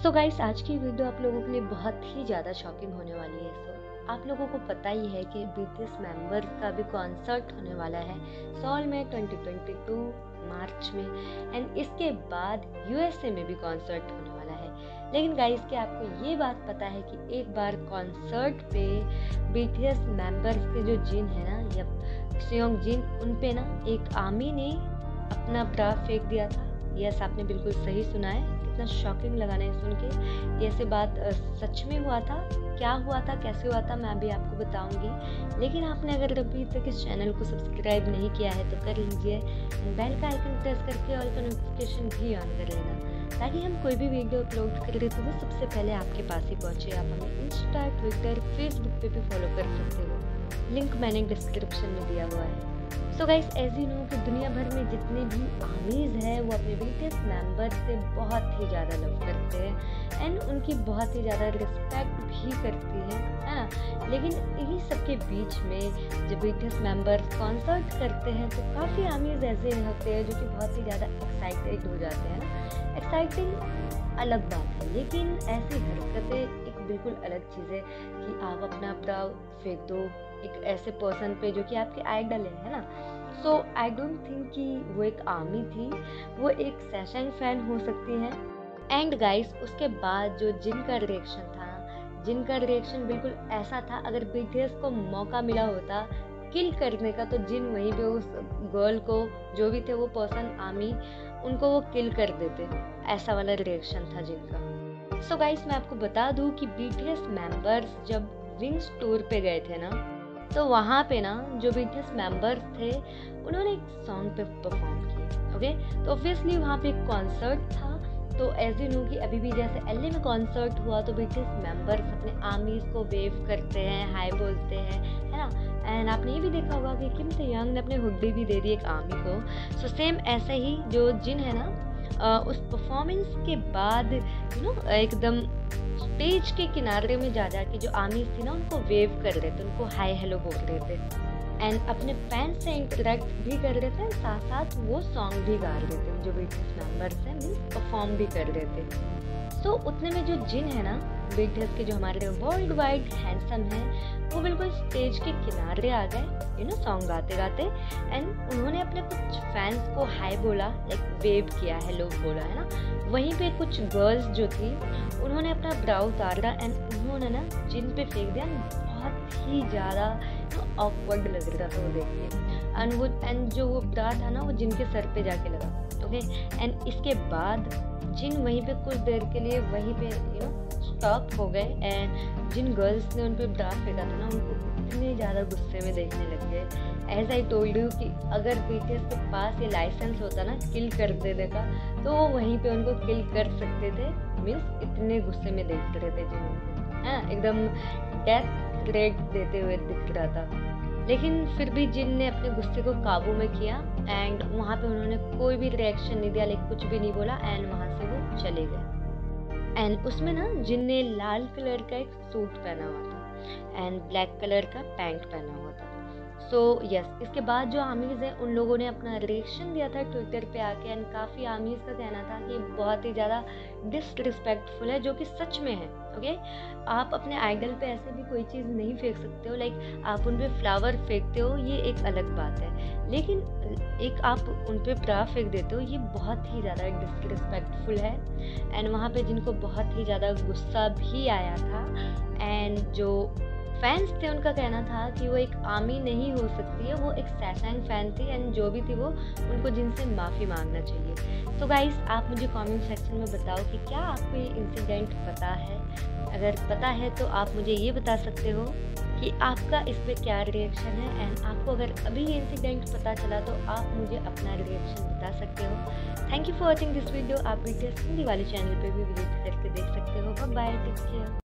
So guys, आज की video आप लोगों के लिए बहुत ही ज़्यादा शॉकिंग होने वाली है। आप लोगों को पता ही है कि बीटीएस मेंबर का भी कॉन्सर्ट होने वाला है सोल में 2022 मार्च में, एंड इसके बाद यूएसए में भी कॉन्सर्ट होने वाला है। लेकिन गाइस, क्या आपको ये बात पता है कि एक बार कॉन्सर्ट पे बीटीएस मेंबर्स के जो जिन है ना, या सियोंग जिन, उन पे ना एक आर्मी ने अपना ब्रा फेंक दिया था। यस, आपने बिल्कुल सही सुना है। कितना शॉकिंग लगा ना सुन के। ये ऐसे बात सच में हुआ था। क्या हुआ था, कैसे हुआ था, मैं अभी आपको बताऊंगी। लेकिन आपने अगर अभी तक इस चैनल को सब्सक्राइब नहीं किया है तो कर लीजिए, बेल का आइकन प्रेस करके ऑल का नोटिफिकेशन भी ऑन कर लेना, ताकि हम कोई भी वीडियो अपलोड करें तो वो सबसे पहले आपके पास ही पहुंचे। आप हमें इंस्टा, ट्विटर, फेसबुक पे भी फॉलो कर सकते हो। लिंक मैंने डिस्क्रिप्शन में दिया हुआ है। So guys, as you know कि दुनिया भर में जितने भी आर्मीज हैं वो अपने बीटीएस मेंबर से बहुत ही ज़्यादा लव करते हैं एंड उनकी बहुत ही ज़्यादा रिस्पेक्ट भी करती है ना। लेकिन इन्हीं सबके बीच में जब बीटीएस मेंबर्स कॉन्सर्ट करते हैं तो काफ़ी आर्मीज ऐसे होते हैं जो कि बहुत ही ज़्यादा एक्साइटेड हो जाते हैं ना। एक्साइटिंग अलग बात है, लेकिन ऐसी हरकतें एक बिल्कुल अलग चीज़ है कि आप अपना ब्रा फेंक दो एक ऐसे पर्सन पे जो कि आपके आइडल है ना। सो आई डोंट थिंक कि वो एक आर्मी थी, वो एक सैशंग फैन हो सकती है। एंड गाइस, उसके बाद जो जिन का रिएक्शन था, जिन का रिएक्शन बिल्कुल ऐसा था, अगर बीटीएस को मौका मिला होता किल करने का तो जिन वहीं पे उस गर्ल को, जो भी थे वो पर्सन आर्मी, उनको वो किल कर देते। ऐसा वाला रिएक्शन था जिनका। सो गाइस, मैं आपको बता दूं कि बीटीएस मेंबर्स जब विंग्स टूर पे गए थे ना, तो वहाँ पे ना जो बीटीएस मेंबर्स थे उन्होंने एक सॉन्ग पे परफॉर्म किया। ओके, तो ऑब्वियसली वहाँ पे एक कॉन्सर्ट था। तो एज यू नो कि अभी भी जैसे एलए में कॉन्सर्ट हुआ तो बीटीएस मेंबर्स अपने आर्मीज को वेव करते हैं, हाई बोलते हैं, है ना। एंड आपने ये भी देखा होगा कि किम ताeyang ने अपने हुडी भी दे दी एक आर्मी को। सो सेम ऐसे ही जो जिन है ना, उस परफॉर्मेंस के बाद एकदम स्टेज के किनारे में जा के जो आर्मीज थी ना उनको वेव कर रहे थे, उनको हाय हेलो बोल रहे थे एंड अपने फैंस से इंटरेक्ट भी कर रहे थे, साथ साथ वो सॉन्ग भी गा रहे थे। जो बीटीएस मेंबर्स हैं मीन्स परफॉर्म भी कर रहे थे। तो उतने में जो जिन है ना बीटीएस के, जो हमारे वर्ल्ड वाइड हैंडसम हैं, वो बिल्कुल स्टेज के किनारे आ गए सॉन्ग गाते गाते, एंड उन्होंने अपने कुछ फैंस को हाय बोला, लाइक वेव किया, हेलो बोला, है ना। वहीं पे कुछ गर्ल्स जो थी उन्होंने अपना ब्रा उतारा एंड उन्होंने ना जिन पे फेंक दिया। बहुत ही ज़्यादा ऑकवर्ड लग रहा था वो देख के। एंड जो वो ब्रा था ना वो जिन के सर पे जाके लगा। ओके, एंड इसके बाद जिन वहीं पे कुछ देर के लिए वहीं पे स्टॉप हो गए एंड जिन गर्ल्स ने उन पे ब्रा फेंका था ना उनको इतने ज़्यादा गुस्से में देखने लग गए। एज आई टोल्ड यू कि अगर बीटीएस के पास ये लाइसेंस होता ना किल कर देने का, तो वो वहीं पे उनको किल कर सकते थे। मीन्स इतने गुस्से में देख रहे थे जिन, हाँ, एकदम डेथ थ्रेट देते हुए दिख रहा था। लेकिन फिर भी जिन ने अपने गुस्से को काबू में किया एंड वहाँ पे उन्होंने कोई भी रिएक्शन नहीं दिया, लाइक कुछ भी नहीं बोला, एंड वहाँ से वो चले गए। एंड उसमें ना जिन ने लाल कलर का एक सूट पहना हुआ था एंड ब्लैक कलर का पैंट पहना हुआ था। सो यस, इसके बाद जो आर्मीज़ हैं उन लोगों ने अपना रिएक्शन दिया था ट्विटर पे आके, एंड काफ़ी आर्मीज़ का कहना था कि बहुत ही ज़्यादा डिसरिस्पेक्टफुल है, जो कि सच में है। ओके, आप अपने आइडल पे ऐसे भी कोई चीज़ नहीं फेंक सकते हो, लाइक आप उन पे फ्लावर फेंकते हो ये एक अलग बात है, लेकिन एक आप उन पे ब्रा फेंक देते हो ये बहुत ही ज़्यादा डिसरिस्पेक्टफुल है। एंड वहाँ पे जिनको बहुत ही ज़्यादा गुस्सा भी आया था, एंड जो फैंस थे उनका कहना था कि वो एक आर्मी नहीं हो सकती है, वो एक सैशंग फैन थी, एंड जो भी थी वो उनको जिनसे माफ़ी मांगना चाहिए। तो गाइस, आप मुझे कमेंट सेक्शन में बताओ कि क्या आपको ये इंसिडेंट पता है। अगर पता है तो आप मुझे ये बता सकते हो कि आपका इस पर क्या रिएक्शन है, एंड आपको अगर अभी ये इंसिडेंट पता चला तो आप मुझे अपना रिएक्शन बता सकते हो। Thank you for watching this video. आप बीटीएस हिंदी वाले चैनल पे भी विजिट करके देख सकते हो। Bye bye, take care.